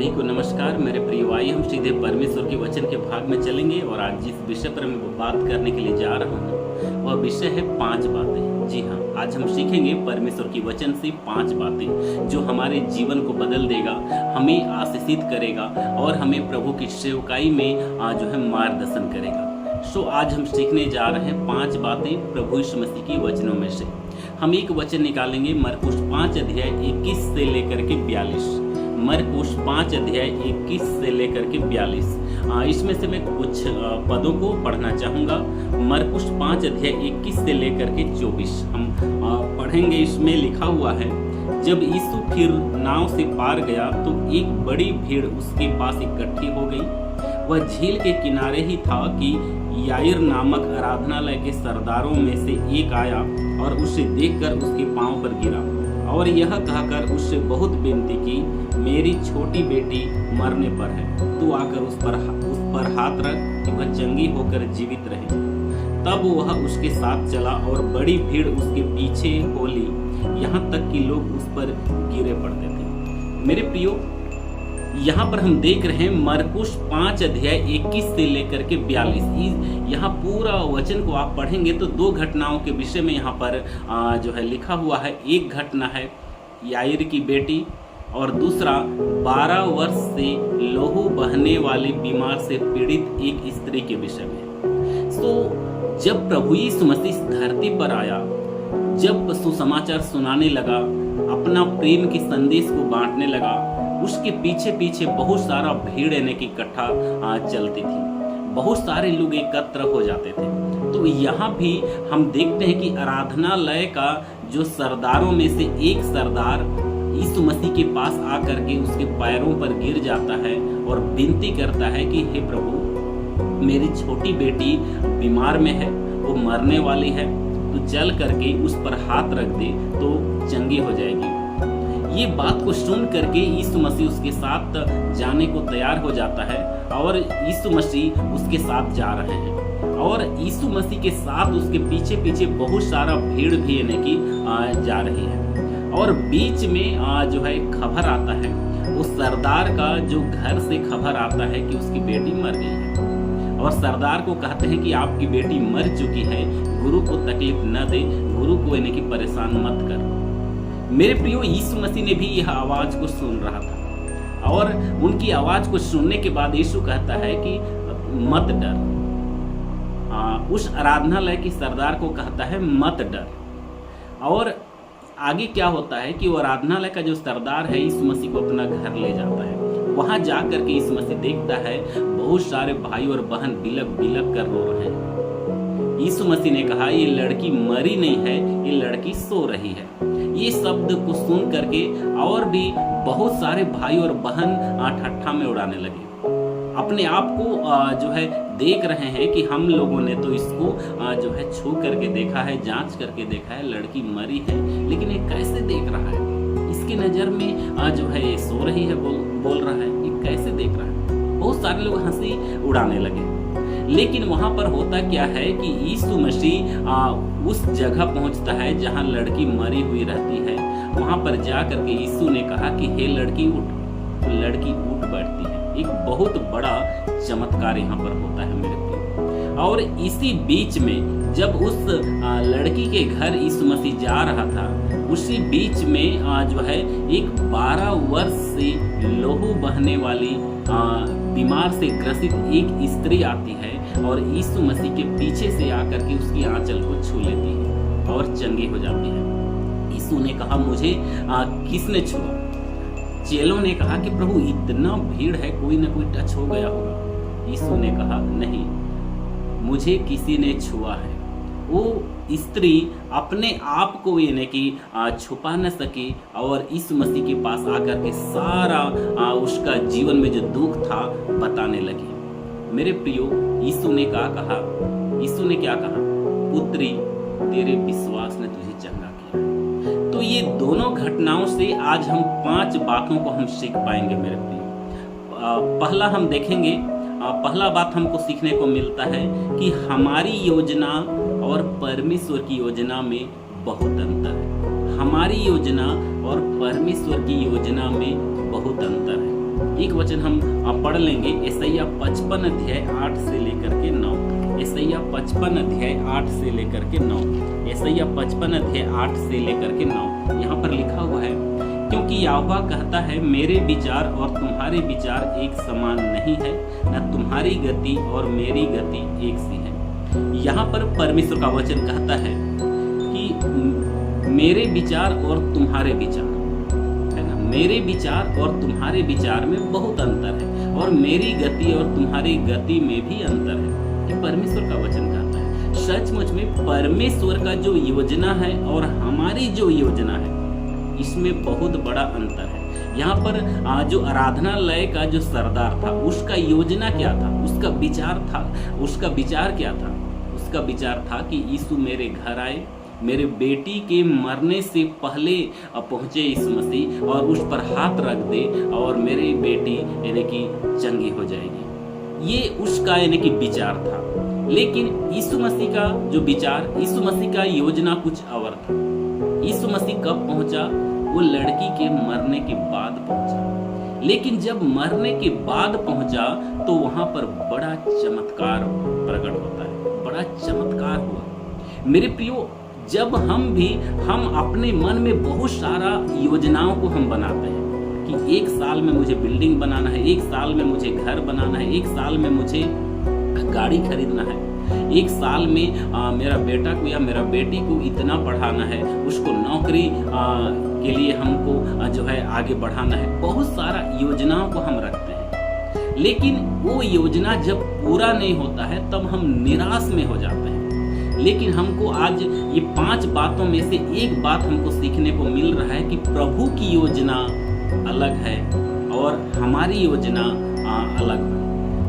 सभी को नमस्कार। मेरे प्रिय भाई, हम सीधे परमेश्वर के वचन के भाग में चलेंगे और आज जिस विषय पर मैं बात करने के लिए जा रहा हूँ वह विषय है 5 बातें। जी हाँ, आज हम सीखेंगे परमेश्वर की वचन से 5 बातें जो हमारे जीवन को बदल देगा, हमें आशीषित करेगा और हमें प्रभु की सेवकाई में जो है मार्गदर्शन करेगा। आज हम सीखने जा रहे हैं 5 बातें प्रभु यीशु मसीह की वचनों में से। हम एक वचन निकालेंगे मरकुस 5 अध्याय 21 से लेकर के 42। मरकुस 5 अध्याय 21 से लेकर के 42। इसमें से मैं कुछ पदों को पढ़ना चाहूँगा। मरकुस 5 अध्याय 21 से लेकर के 24 हम पढ़ेंगे। इसमें लिखा हुआ है, जब यीशु फिर नाव से पार गया तो एक बड़ी भीड़ उसके पास इकट्ठी हो गई। वह झील के किनारे ही था कि याईर नामक आराधनालय के सरदारों में से एक आया और उसे देखकर उसके पांव पर गिरा और यह कहकर उससे बहुत विनती की, मेरी छोटी बेटी मरने पर है, तू आकर उस पर हाथ रख कि वह चंगी होकर जीवित रहे। तब वह उसके साथ चला और बड़ी भीड़ उसके पीछे हो ली, यहाँ तक कि लोग उस पर गिरे पड़ते थे। मेरे प्रियो, यहाँ पर हम देख रहे हैं मरकुस 5 अध्याय 21 से लेकर के 42। यहाँ पूरा वचन को आप पढ़ेंगे तो 2 घटनाओं के विषय में यहाँ पर जो है लिखा हुआ है। एक घटना है याईर की बेटी और दूसरा 12 वर्ष से लहू बहने वाली बीमार से पीड़ित एक स्त्री के विषय में। जब प्रभु यीशु मसीह धरती पर आया, जब सुसमाचार सुनाने लगा, अपना प्रेम के संदेश को बांटने लगा, उसके पीछे पीछे बहुत सारा भीड़ यानी कि इकट्ठा चलती थी, बहुत सारे लोग एकत्र हो जाते थे। तो यहाँ भी हम देखते हैं कि आराधनालय का जो सरदारों में से एक सरदार यीशु मसीह के पास आकर के उसके पैरों पर गिर जाता है और विनती करता है कि हे प्रभु, मेरी छोटी बेटी बीमार में है, वो मरने वाली है, तो चल करके उस पर हाथ रख दे तो चंगी हो जाएगी। ये बात को सुन करके यीशु मसीह उसके साथ जाने को तैयार हो जाता है और यीशु मसीह उसके साथ जा रहे हैं और यीशु मसीह के साथ उसके पीछे पीछे बहुत सारा भीड़ भी यानी कि जा रही है। और बीच में जो है खबर आता है, उस सरदार का जो घर से खबर आता है कि उसकी बेटी मर गई है और सरदार को कहते हैं कि आपकी बेटी मर चुकी है, गुरु को तकलीफ न दे, गुरु को यानी कि परेशान मत कर। मेरे प्रियो, यीशु मसीह ने भी यह आवाज को सुन रहा था और उनकी आवाज को सुनने के बाद यीशु कहता है कि मत डर। उस आराधनालय के सरदार को कहता है मत डर। और आगे क्या होता है कि वो आराधनालय का जो सरदार है यीशु मसीह को अपना घर ले जाता है। वहां जाकर के यीशु मसीह देखता है बहुत सारे भाई और बहन बिलक बिलक कर रो रहे हैं। यीशु मसीह ने कहा, ये लड़की मरी नहीं है, ये लड़की सो रही है। ये शब्द को सुन करके और भी बहुत सारे भाई और बहन ठट्ठा में उड़ाने लगे। अपने आप को जो है देख रहे हैं कि हम लोगों ने तो इसको जो है छू करके देखा है, जांच करके देखा है, लड़की मरी है, लेकिन ये कैसे देख रहा है? इसकी नज़र में जो है ये सो रही है, बोल रहा है, ये कैसे देख रहा है? बहुत सारे लोग हंसी उड़ाने लगे। लेकिन वहां पर होता क्या है कि यीशु मसीह उस जगह पहुंचता है जहां लड़की मरी हुई रहती है। वहां पर जा करके यीशु ने कहा कि हे लड़की उठ, तो लड़की उठ बैठती है। एक बहुत बड़ा चमत्कार यहाँ पर होता है मेरे प्रिय। और इसी बीच में जब उस लड़की के घर यीशु मसीह जा रहा था, उसी बीच में जो है एक 12 वर्ष से लहू बहने वाली बीमार से ग्रसित एक स्त्री आती है और यीशु मसीह के पीछे से आकर के उसकी आंचल को छू लेती है और चंगी हो जाती है। यीशु ने कहा, मुझे किसने छुआ? चेलों ने कहा कि प्रभु, इतना भीड़ है, कोई ना कोई टच हो गया होगा। यीशु ने कहा, नहीं, मुझे किसी ने छुआ है। वो स्त्री अपने आप को यानी कि छुपा न सकी और यीशु मसीह के पास आकर के सारा उसका जीवन में जो दुख था बताने लगी। मेरे प्रियो, यीशु ने क्या कहा? पुत्री, तेरे विश्वास ने तुझे चंगा किया। तो ये दोनों घटनाओं से आज हम 5 बातों को हम सीख पाएंगे मेरे प्रियो। पहला हम देखेंगे, पहला बात हमको सीखने को मिलता है कि हमारी योजना और परमेश्वर की योजना में बहुत अंतर है। हमारी योजना और परमेश्वर की योजना में बहुत अंतर है। एक वचन हम पढ़ लेंगे, यशायाह 55 अध्याय 8 से लेकर के 9। यशायाह 55 अध्याय 8 से लेकर के 9। यशायाह 55 अध्याय 8 से लेकर के 9। यहाँ पर लिखा हुआ है, क्योंकि यहोवा कहता है, मेरे विचार और तुम्हारे विचार एक समान नहीं है, न तुम्हारी गति और मेरी गति एक सी है। यहाँ पर परमेश्वर का वचन कहता है कि मेरे विचार और तुम्हारे विचार, है ना, मेरे विचार और तुम्हारे विचार में बहुत अंतर है, और मेरी गति और तुम्हारी गति में भी अंतर है। ये परमेश्वर का वचन कहता है। सचमुच में परमेश्वर का जो योजना है और हमारी जो योजना है, इसमें बहुत बड़ा अंतर है। यहाँ पर जो आराधनालय का जो सरदार था, उसका योजना क्या था, उसका विचार क्या था? उसका विचार था कि यीशु मेरे घर आए, मेरे बेटी के मरने से पहले पहुंचे यीशु मसीह और उस पर हाथ रख दे और मेरी बेटी यानी कि चंगी हो जाएगी। ये उसका यानी कि विचार था। लेकिन यीशु मसीह का जो विचार, यीशु मसीह का योजना कुछ और था। यीशु मसीह कब पहुंचा? वो लड़की के मरने के बाद पहुंचा। लेकिन जब मरने के बाद पहुंचा तो वहां पर बड़ा चमत्कार प्रकट होता है, बड़ा चमत्कार हुआ। मेरे प्रियो, जब हम अपने मन में बहुत सारा योजनाओं को हम बनाते हैं कि एक साल में मुझे बिल्डिंग बनाना है, एक साल में मुझे घर बनाना है, एक साल में मुझे गाड़ी खरीदना है, एक साल में मेरा बेटा को या मेरा बेटी को इतना पढ़ाना है, उसको नौकरी के लिए हमको जो है आगे बढ़ाना है। बहुत सारा योजनाओं को हम रखते हैं, लेकिन वो योजना जब पूरा नहीं होता है तब हम निराश में हो जाते हैं। लेकिन हमको आज ये 5 बातों में से एक बात हमको सीखने को मिल रहा है कि प्रभु की योजना अलग है और हमारी योजना अलग है।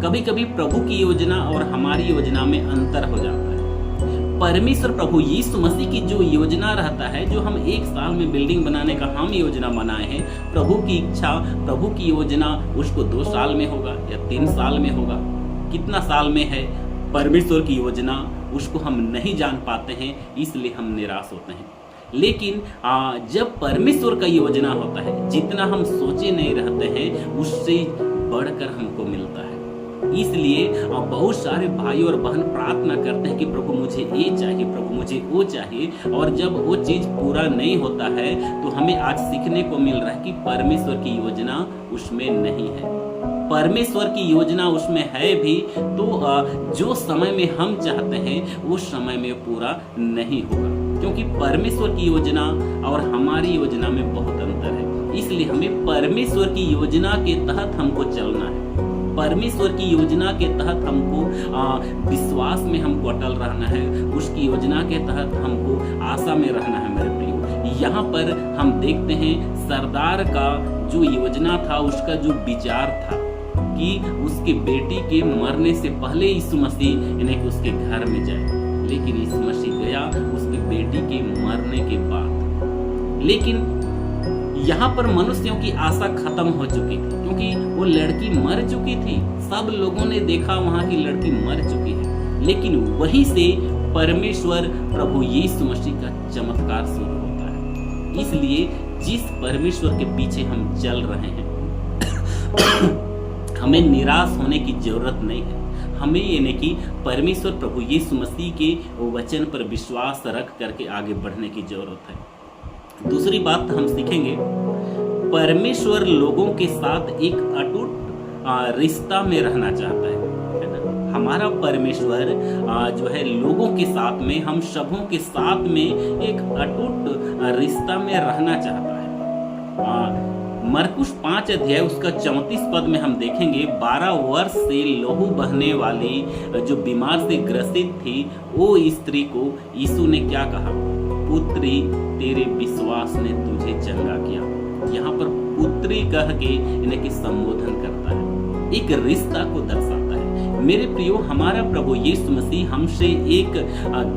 कभी कभी प्रभु की योजना और हमारी योजना में अंतर हो जाता है। परमेश्वर प्रभु यीशु मसीह की जो योजना रहता है, जो हम एक साल में बिल्डिंग बनाने का हम योजना बनाए हैं, प्रभु की इच्छा, प्रभु की योजना उसको 2 साल में होगा या 3 साल में होगा, कितना साल में है परमेश्वर की योजना उसको हम नहीं जान पाते हैं, इसलिए हम निराश होते हैं। लेकिन जब परमेश्वर का योजना होता है, जितना हम सोचे नहीं रहते हैं उससे बढ़कर हमको मिलता है। इसलिए बहुत सारे भाई और बहन प्रार्थना करते हैं कि प्रभु मुझे ये चाहिए, प्रभु मुझे वो चाहिए, और जब वो चीज पूरा नहीं होता है तो हमें आज सीखने को मिल रहा है कि परमेश्वर की योजना उसमें नहीं है। परमेश्वर की योजना उसमें है भी तो जो समय में हम चाहते हैं वो समय में पूरा नहीं होगा, क्योंकि परमेश्वर की योजना और हमारी योजना में बहुत अंतर है। इसलिए हमें परमेश्वर की योजना के तहत हमको चलना है। परमेश्वर की योजना के तहत हमको विश्वास में हमको अटल रहना है, उसकी योजना के तहत हमको आशा में रहना है। मेरे प्रियो, यहाँ पर हम देखते हैं सरदार का जो योजना था, उसका जो विचार था कि उसकी बेटी के मरने से पहले यीशु मसीह यानी कि उसके घर में जाए, लेकिन यीशु मसीह गया उसकी बेटी के मरने के बाद। लेकिन यहाँ पर मनुष्यों की आशा खत्म हो चुकी थी, क्योंकि वो लड़की मर चुकी थी। सब लोगों ने देखा वहां की लड़की मर चुकी है, लेकिन वहीं से परमेश्वर प्रभु यीशु मसीह का चमत्कार शुरू होता है। इसलिए जिस परमेश्वर के पीछे हम चल रहे हैं हमें निराश होने की जरूरत नहीं है। हमें यानी कि परमेश्वर प्रभु यीशु मसीह के वचन पर विश्वास रख करके आगे बढ़ने की जरूरत है। दूसरी बात हम सीखेंगे, परमेश्वर लोगों के साथ एक अटूट रिश्ता में रहना चाहता है ना। हमारा परमेश्वर जो है लोगों के साथ में, हम सबों के साथ में एक अटूट रिश्ता में रहना चाहता है। मरकुस 5 अध्याय उसका 34 पद में हम देखेंगे, 12 वर्ष से लहू बहने वाली जो बीमार से ग्रसित थी, वो स्त्री को यीशु ने क्या कहा? पुत्री, तेरे विश्वास ने तुझे चंगा किया। यहाँ पर पुत्री कह के इन्हें संबोधन करता है, एक रिश्ता को दर्शाता है। मेरे प्रियो, हमारा प्रभु यीशु मसीह हमसे एक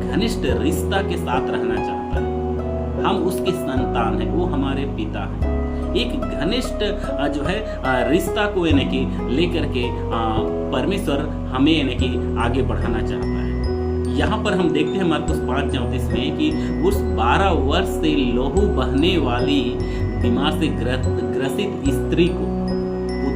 घनिष्ठ रिश्ता के साथ रहना चाहता है। हम उसके संतान हैं, वो हमारे पिता हैं। एक घनिष्ठ जो है रिश्ता को यानी कि लेकर के परमेश्वर हमें यानी कि आगे बढ़ाना चाहता है। यहाँ पर हम देखते हैं मरकुस 5:34 में कि उस 12 वर्ष से लहू बहने वाली बीमार से ग्रसित स्त्री को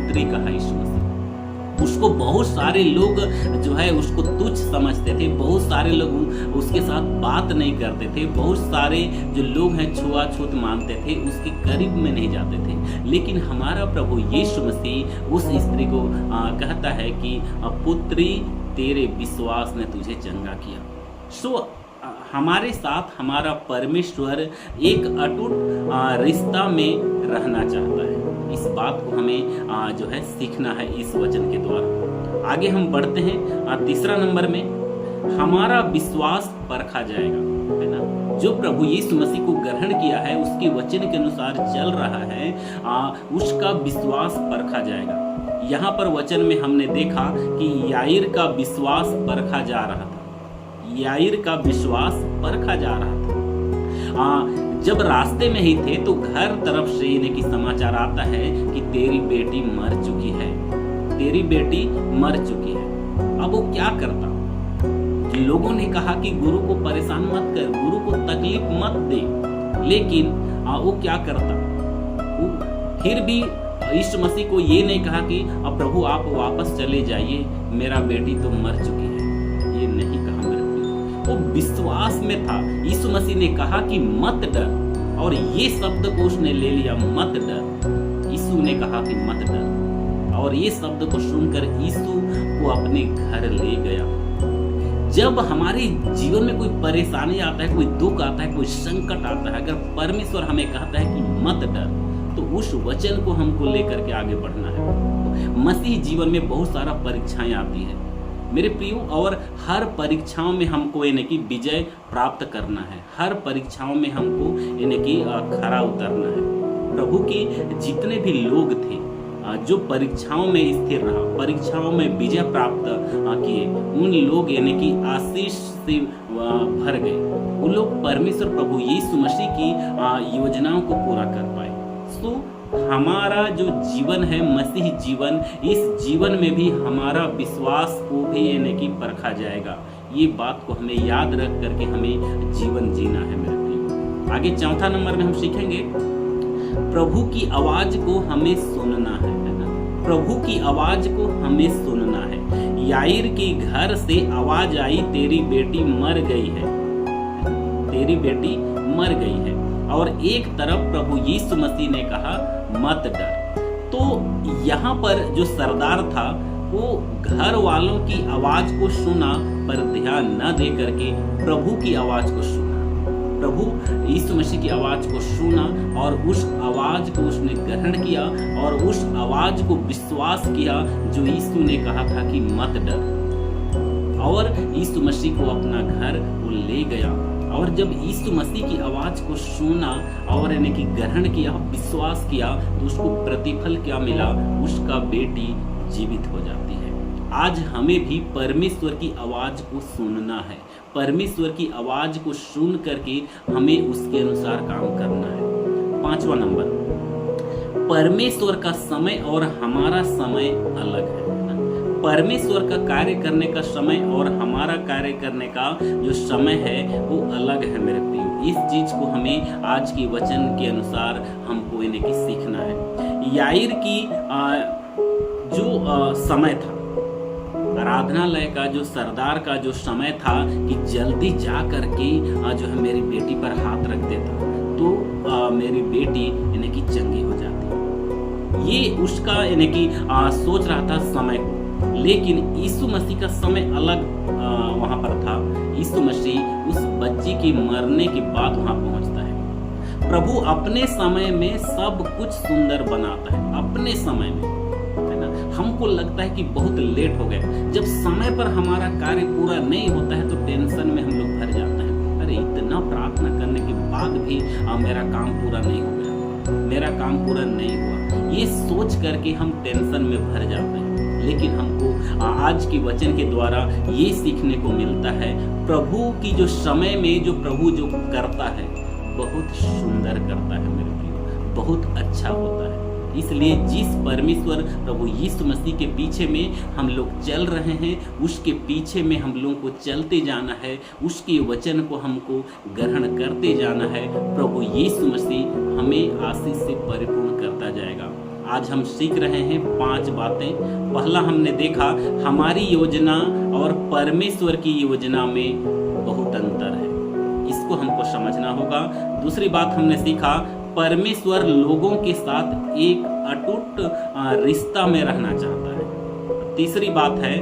पुत्री कहा यीशु मसीह। उसको बहुत सारे लोग जो है उसको तुच्छ समझते थे, बहुत सारे लोग उसके साथ बात नहीं करते थे, बहुत सारे जो लोग हैं छुआछूत मानते थे, उसके करीब में नहीं जाते थे। लेकिन हमारा प्रभु यीशु मसीह उस स्त्री को कहता है कि पुत्री तेरे विश्वास ने तुझे चंगा किया। सो हमारे साथ हमारा परमेश्वर एक अटूट रिश्ता में रहना चाहता है। इस बात को हमें जो है सीखना है इस वचन के द्वारा। आगे हम बढ़ते हैं तीसरा नंबर में, हमारा विश्वास परखा जाएगा, है ना। जो प्रभु यीशु मसीह को ग्रहण किया है, उसके वचन के अनुसार चल रहा है, उसका विश्वास परखा जाएगा। यहाँ पर वचन में हमने देखा कि याईर का विश्वास परखा जा रहा था, याईर का विश्वास परखा जा रहा था। जब रास्ते में ही थे तो घर तरफ से इन्हें की समाचार आता है कि तेरी बेटी मर चुकी है, तेरी बेटी मर चुकी है। अब वो क्या करता? लोगों ने कहा कि गुरु को परेशान मत कर, गुरु को तकलीफ मत दे, लेकिन वो क्या करता? वो फिर भी यीशु मसीह को ये नहीं कहा कि अब प्रभु आप वापस चले जाइए, मेरा बेटी तो मर चुकी है, ये नहीं कहा। मेरे वो विश्वास में था। यीशु मसीह ने कहा कि मत डर, और ये शब्द को उसने ले लिया, मत डर। यीशु ने कहा कि मत डर, और ये शब्द को सुनकर यीशु को अपने घर ले गया। जब हमारे जीवन में कोई परेशानी आता है, कोई दुख आता है, कोई संकट आता है, अगर परमेश्वर हमें कहता है कि मत डर, तो उस वचन को हमको लेकर के आगे बढ़ना है। मसीह जीवन में बहुत सारा परीक्षाएं आती है मेरे प्रियो, और हर परीक्षाओं में हमको यानी कि विजय प्राप्त करना है, हर परीक्षाओं में हमको यानी कि खरा उतरना है। प्रभु के जितने भी लोग थे जो परीक्षाओं में स्थिर रहा, परीक्षाओं में विजय प्राप्त किए, उन लोग यानी कि आशीष से भर गए। उन लोग परमेश्वर प्रभु यीशु मसीह की योजनाओं को पूरा कर पाए। सो हमारा जो जीवन है मसीह जीवन, इस जीवन में भी हमारा विश्वास को भी यानी कि परखा जाएगा। ये बात को हमें याद रख करके हमें जीवन जीना है मेरे प्रिय। आगे चौथा नंबर में हम सीखेंगे, प्रभु की आवाज को हमें सुनना है ना। प्रभु की आवाज को हमें सुनना है। याईर के घर से आवाज आई, तेरी बेटी मर गई है, तेरी बेटी मर गई है। और एक तरफ प्रभु यीशु मसीह ने कहा मत डर। तो यहाँ पर जो सरदार था वो घर वालों की आवाज को सुना, पर ध्यान न दे करके प्रभु की आवाज को सुना, प्रभु यीशु मसीह की आवाज को सुना, और उस आवाज को उसने ग्रहण किया, और उस आवाज को विश्वास किया जो यीशु ने कहा था कि मत डर। और यीशु मसीह को अपना घर वो ले गया। और जब यीशु मसीह की आवाज को सुना और यानी कि ग्रहण किया, विश्वास किया, तो उसको प्रतिफल क्या मिला? उसका बेटी जीवित हो जाती है। आज हमें भी परमेश्वर की आवाज को सुनना है, परमेश्वर की आवाज को सुन करके हमें उसके अनुसार काम करना है। पांचवा नंबर, परमेश्वर का समय और हमारा समय अलग है। परमेश्वर का कार्य करने का समय और हमारा कार्य करने का जो समय है वो अलग है मेरे प्रियो। इस चीज को हमें आज की वचन के अनुसार हमको यानी कि सीखना है। याईर की जो समय था, आराधनालय का जो सरदार का जो समय था कि जल्दी जा करके जो है मेरी बेटी पर हाथ रख देता तो मेरी बेटी यानी कि चंगी हो जाती। ये उसका यानी कि सोच रहा था समय को, लेकिन यीशु मसीह का समय अलग वहां पर था। यीशु मसीह उस बच्ची के मरने के बाद वहां पहुंचता है। प्रभु अपने समय में सब कुछ सुंदर बनाता है, अपने समय में, है ना। हमको लगता है कि बहुत लेट हो गया। जब समय पर हमारा कार्य पूरा नहीं होता है तो टेंशन में हम लोग भर जाते हैं। अरे इतना प्रार्थना करने के बाद भी मेरा काम पूरा नहीं हो गया, मेरा काम पूरा नहीं हुआ, ये सोच करके हम टेंशन में भर जाते हैं। लेकिन हमको आज के वचन के द्वारा ये सीखने को मिलता है, प्रभु की जो समय में जो प्रभु जो करता है बहुत सुंदर करता है मेरे प्रियो, बहुत अच्छा होता है। इसलिए जिस परमेश्वर प्रभु यीशु मसीह के पीछे में हम लोग चल रहे हैं, उसके पीछे में हम लोगों को चलते जाना है, उसके वचन को हमको ग्रहण करते जाना है। प्रभु यीशु मसीह हमें आशीष से परिपूर्ण करता जाएगा। आज हम सीख रहे हैं 5 बातें। पहला हमने देखा हमारी योजना और परमेश्वर की योजना में बहुत अंतर है, इसको हमको समझना होगा। दूसरी बात हमने सीखा परमेश्वर लोगों के साथ एक अटूट रिश्ता में रहना चाहता है। तीसरी बात है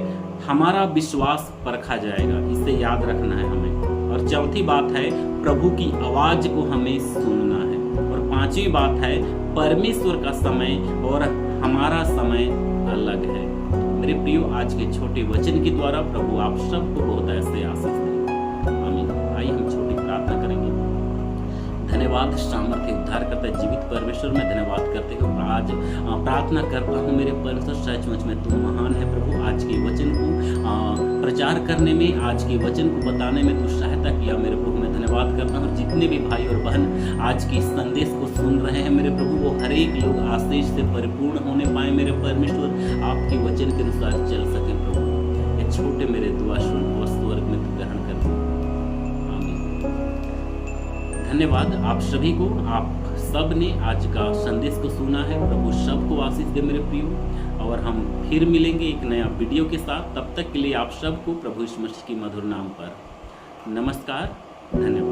हमारा विश्वास परखा जाएगा, इसे याद रखना है हमें। और चौथी बात है प्रभु की आवाज को हमें सुनना है। और पांचवी बात है परमेश्वर का समय और हमारा समय अलग है। मेरे प्रियो, आज के छोटे वचन के द्वारा प्रभु आप सबको बहुत ऐसे आशीष दें। आमीन। आइए हम छोटी प्रार्थना करेंगे। धन्यवाद सामर्थ्य उद्धारकर्ता जीवित परमेश्वर में धन्यवाद करते हुए आज प्रार्थना करता हूँ मेरे परमेश्वर, सचमुच में तुम महान है प्रभु। आज के वचन को प्रचार करने में, आज के वचन को बताने में तू सहायता किया मेरे प्रभु। मैं धन्यवाद करता हूँ जितने भी भाई और बहन आज के संदेश को सुन रहे हैं मेरे प्रभु, वो हर एक लोग आशीष से परिपूर्ण होने पाए मेरे परमेश्वर, आपके वचन के अनुसार चल सके प्रभु। ये छोटे मेरे दुआ सुन और स्वर्ग में तू ग्रहण कर। धन्यवाद आप सभी को, आप सब ने आज का संदेश को सुना है। प्रभु सबको आशीष दे मेरे प्रियो, और हम फिर मिलेंगे एक नया वीडियो के साथ। तब तक के लिए आप सबको प्रभु यीशु मसीह की मधुर नाम पर नमस्कार, धन्यवाद।